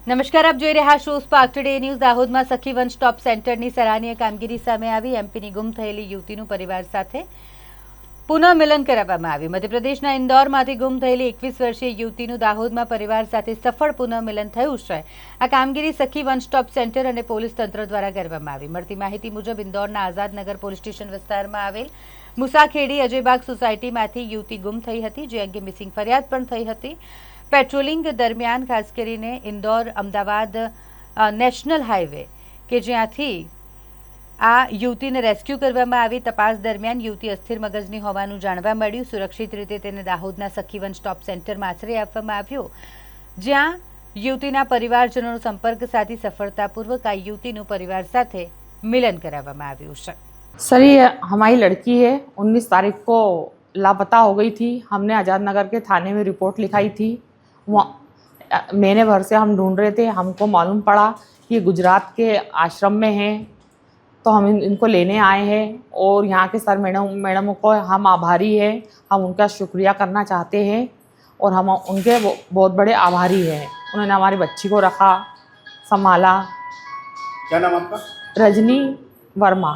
નમસ્કાર, આપ જોઈ રહ્યા છો સ્પાર્ક ટુડે ન્યૂઝ। દાહોદમાં સખી વન સ્ટોપ સેન્ટરની સરાહનીય કામગીરી સામે આવી। એમપીની ગુમ થયેલી યુવતીનું પરિવાર સાથે પુનઃમિલન કરાવવામાં આવ્યું। મધ્યપ્રદેશના ઇન્દોરમાંથી ગુમ થયેલી 21 વર્ષીય યુવતીનું દાહોદમાં પરિવાર સાથે સફળ પુનઃમિલન થયું છે। આ કામગીરી સખી વન સ્ટોપ સેન્ટર અને પોલીસ તંત્ર દ્વારા કરવામાં આવી। મળતી માહિતી મુજબ ઇન્દોરના આઝાદનગર પોલીસ સ્ટેશન વિસ્તારમાં આવેલ મુસાખેડી અજયબાગ સોસાયટીમાંથી યુવતી ગુમ થઈ હતી, જે અંગે મિસિંગ ફરિયાદ પણ થઈ હતી। પેટ્રોલિંગ દરમિયાન ખાસ કરીને ઇન્દોર અમદાવાદ નેશનલ હાઈવે કે જ્યાંથી આ યુવતીને રેસ્ક્યુ કરવામાં આવી। તપાસ દરમિયાન યુવતી અસ્થિર મગજની હોવાનું જાણવા મળ્યું। સુરક્ષિત રીતે તેને દાહોદના સખી વન સ્ટોપ સેન્ટરમાં આશ્રય આપવામાં આવ્યો, જ્યાં યુવતીના પરિવારજનોનો સંપર્ક સાધી સફળતાપૂર્વક આ યુવતીનું પરિવાર સાથે મિલન કરાવવામાં આવ્યું છે। सर, ये हमारी लड़की है 19 तारीख को लापता हो गई थी। हमने आज़ादनगर के थाने में रिपोर्ट लिखाई थी। वहाँ महीने भर से हम ढूंढ रहे थे। हमको मालूम पड़ा कि गुजरात के आश्रम में हैं, तो हम इनको लेने आए हैं और यहाँ के सर मैडमों को हम आभारी हैं। हम उनका शुक्रिया करना चाहते हैं और हम उनके बहुत बड़े आभारी हैं। उन्होंने हमारी बच्ची को रखा, संभाला। क्या नाम आपका? रजनी वर्मा।